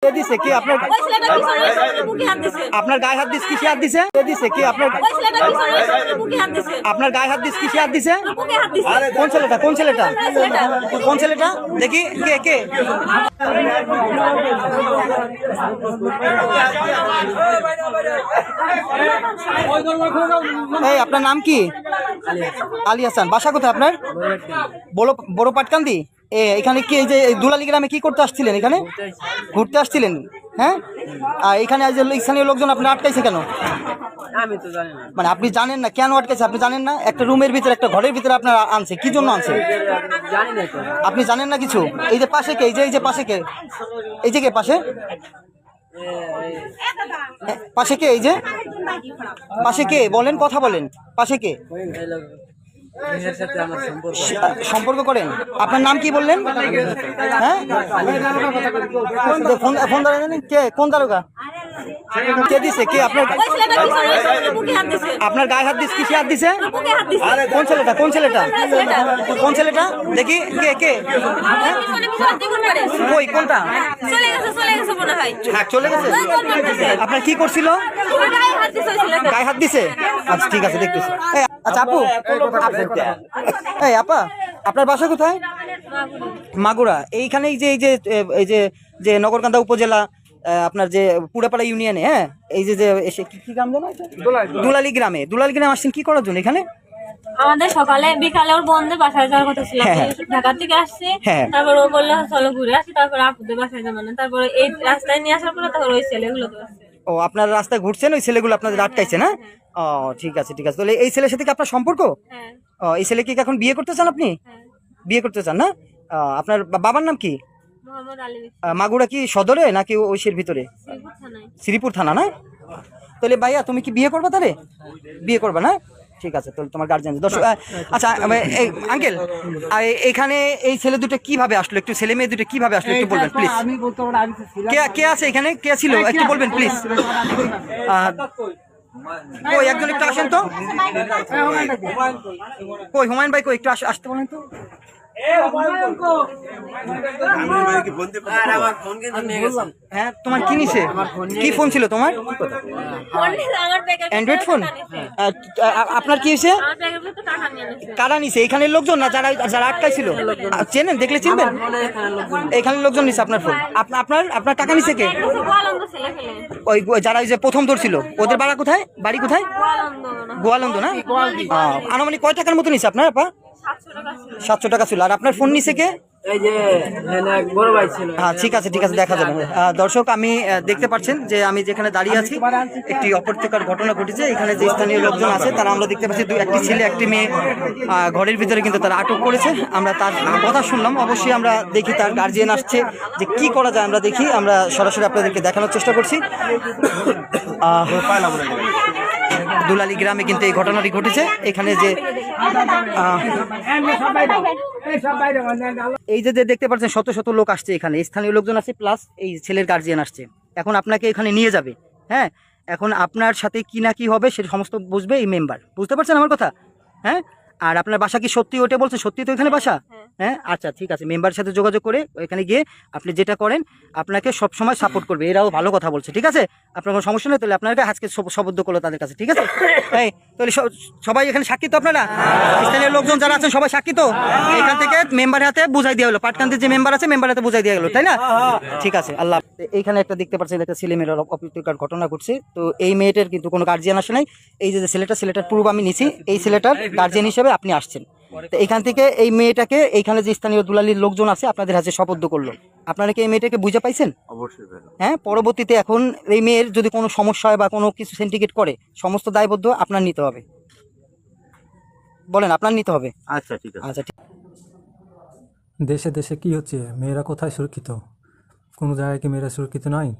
কে দিছে? কে আপনার আপনার গায়ে হাত দিছে? কিসে হাত দিছে? কে দিছে? কে আপনার আপনার গায়ে হাত দিছে? কিসে হাত দিছে? কোন ছেলেটা? কোন ছেলেটা? কোন ছেলেটা? দেখি কে কে? এই আপনার নাম কি? আলী হাসান। বাসা কোথায় আপনার? বড় পাটকান্দি। এখানে কি এই যে দুলালি গ্রামে কি করতে আসছিলেন? এখানে ঘুরতে আসছিলেন? হ্যাঁ, আর এখানে স্থানীয় লোকজন আপনার আটকাইছে কেন? আমি তো জানি না। মানে আপনি জানেন না কেন আটকাইছে? আপনি জানেন না? একটা রুমের ভিতরে, একটা ঘরের ভিতরে আপনার আনছে, কি জন্য আনছে? জানি না তো। আপনি জানেন না কিছু? এই যে পাশে কে? এই যে পাশে কে? এই যে কে পাশে? পাশে কে? এই যে পাশে কে? বলেন, কথা বলেন। পাশে কে? এর সাথে আমার সম্পর্ক। সম্পর্ক করেন? আপনার নাম কি বললেন? হ্যাঁ, ফোন দাঁড়ান। কে? কোন দারোগা? কে দিছে? কে আপনার আপনার গায়ে হাত দিছে? কিসে হাত দিছে? কোন ছেলেটা? কোন ছেলেটা? কোন ছেলেটা? দেখি কে কে? কই কোনটা? হ্যাঁ, চলে গেছে। আপনার কি করছিল? গায়ে হাত দিছে? আচ্ছা ঠিক আছে, দেখতেছি। আচ্ছা আপু, এই আপা, আপনার বাসা কোথায়? মাগুরা। এইখানে এই যে নগরকান্দা উপজেলা, আপনার যে পুরাপাড়া ইউনিয়নে, হ্যাঁ, এই যে এসে কি গ্রাম জানো? দুলালি গ্রামে। দুলালি গ্রামে আসছেন কি করার জন্য এখানে? আমাদের সকালে বিকালে ওর বন্ধে বাসায় যাওয়ার কথা ছিল। ঢাকা থেকে আসছে, তারপর ও বললো চলো ঘুরে আসি, তারপর আপুদের বাসায় যাবো না। তারপরে এই রাস্তায় নিয়ে আসার পরে তারপর ওই ছেলেগুলো তো আসছে। ও, আপনার রাস্তায় ঘুরছেন, ওই ছেলেগুলো আপনাদের আটকাইছে না? ও ঠিক আছে ঠিক আছে। তাহলে এই ছেলের সাথে কি আপনার সম্পর্ক? হ্যাঁ। ও, এই ছেলে কি এখন বিয়ে করতে চান আপনি? বিয়ে করতে চান না? আপনার বাবার নাম কি? মোহাম্মদ আলী। মাগুরা কি সদরে নাকি ওইসের ভিতরে? শ্রীপুর থানায়। শ্রীপুর থানা না? তাহলে ভাইয়া তুমি কি বিয়ে করবে? তাহলে বিয়ে করবে না? ঠিক আছে, তাহলে তোমার গার্জিয়ান দর্শক। আচ্ছা আঙ্কেল, এখানে এই ছেলে দুটো কিভাবে আসলো? একটু ছেলে মেয়ে দুটো কিভাবে আসলো একটু বলবেন প্লিজ। আমি বলতে পারবো আমি তো ছিলাম। কে আছে এখানে? কে ছিল একটু বলবেন প্লিজ। কই একজন একটু আসেন তো। কই হুমায়ুন ভাই? কই একটু আসতে বলেন তো। হ্যাঁ, তোমার কি নিছে? কি ফোন ছিল তোমার? Android phone? আপনার কি হয়েছে? কারা নিছে? এখানের লোকজন না যারা যারা আটকাই ছিল? চেনেন? দেখলে চিনবেন? এখানের লোকজন নিছে আপনার ফোন? আপনার টাকা নিছে কে? ওই যারা যে প্রথম ধরছিল ওদের বাড়ি কোথায়? বাড়ি কোথায়? গোয়ালন্দ না? আনুমানিক কয় টাকার মতো নিছে আপনার আপা? 700 টাকা ছিল। আর আপনার ফোন নিছে কে? এই যে বড় ভাই ছিল। হ্যাঁ ঠিক আছে ঠিক আছে, দেখা যাবে। দর্শক, আমি দেখতে পাচ্ছেন যে আমি যেখানে দাঁড়িয়ে আছি একটি অপ্রীতিকর ঘটনা ঘটেছে। এখানে যে স্থানীয় লোকজন আছে তারা, আমরা দেখতে পাচ্ছি একটি ছেলে একটি মেয়ে ঘরের ভিতরে কিন্তু তারা আটক করেছে। আমরা তার কথা শুনলাম, অবশ্যই আমরা দেখি তার গার্জিয়ান আসছে, যে কি করা যায় আমরা দেখি। আমরা সরাসরি আপনাদেরকে দেখানোর চেষ্টা করছি। দুলালি গ্রামে কিন্তু এই ঘটনাটি ঘটেছে। এখানে যে এই যে দেখতে পাচ্ছেন শত শত লোক আসছে, এখানে স্থানীয় লোকজন আছে, প্লাস এই ছেলের গার্জিয়ান আসছে। এখন আপনাকে এখানে নিয়ে যাবে। হ্যাঁ, এখন আপনার সাথে কি না কি হবে সেটা সমস্ত বুঝবে এই মেম্বার। বুঝতে পারছেন আমার কথা? হ্যাঁ, আর আপনার বাসা কি সত্যি ওটা বলছেন? সত্যি তো এখানে বাসা? হ্যাঁ, আচ্ছা ঠিক আছে, মেম্বারের সাথে যোগাযোগ করে এখানে গিয়ে আপনি যেটা করেন, আপনাকে সব সময় সাপোর্ট করবে। এরাও ভালো কথা বলছে, ঠিক আছে? আপনার কোনো সমস্যা নেই। তাহলে আপনাকে আজকে শবদ্ধ করলো তাদের কাছে, ঠিক আছে? এই তাহলে সবাই এখানে সাক্ষী তো? আপনারা স্থানীয় লোকজন যারা আছেন সবাই সাক্ষী তো? এখান থেকে মেম্বারের হাতে বুঝাই দেওয়া হলো, পাটকান্দির যে মেম্বার আছে মেম্বারের হাতে বুঝাই দেওয়া গেলো, তাই না? ঠিক আছে, আল্লাহ। এইখানে একটা দেখতে পাচ্ছেন একটা ছেলে মেয়ের অপ্রীতিকর ঘটনা ঘটছে। তো এই মেয়েটার কিন্তু কোনো গার্জিয়ান আসে নাই। এই যে ছেলেটার প্রুফ আমি নিছি, এই ছেলেটার গার্জিয়ান হিসেবে আপনি আসছেন। তো এখান থেকে এই মেয়েটাকে এইখানে যে স্থানীয় দুলালির লোকজন আছে আপনাদের হাতে শপথ করলো। আপনারা কি এই মেয়েটাকে বুঝে পাইছেন? অবশ্যই। হ্যাঁ, পরবর্তীতে এখন এই মেয়ের যদি কোনো সমস্যা হয় বা কোনো কিছু সিন্ডিকেট করে, সমস্ত দায়বদ্ধ আপনার নিতে হবে। বলেন, আপনার নিতে হবে। আচ্ছা ঠিক আছে। আচ্ছা ঠিক। দেশে দেশে কি হচ্ছে? মেয়েরা কোথায় সুরক্ষিত? কোনো জায়গায় কি মেয়েরা সুরক্ষিত নয়?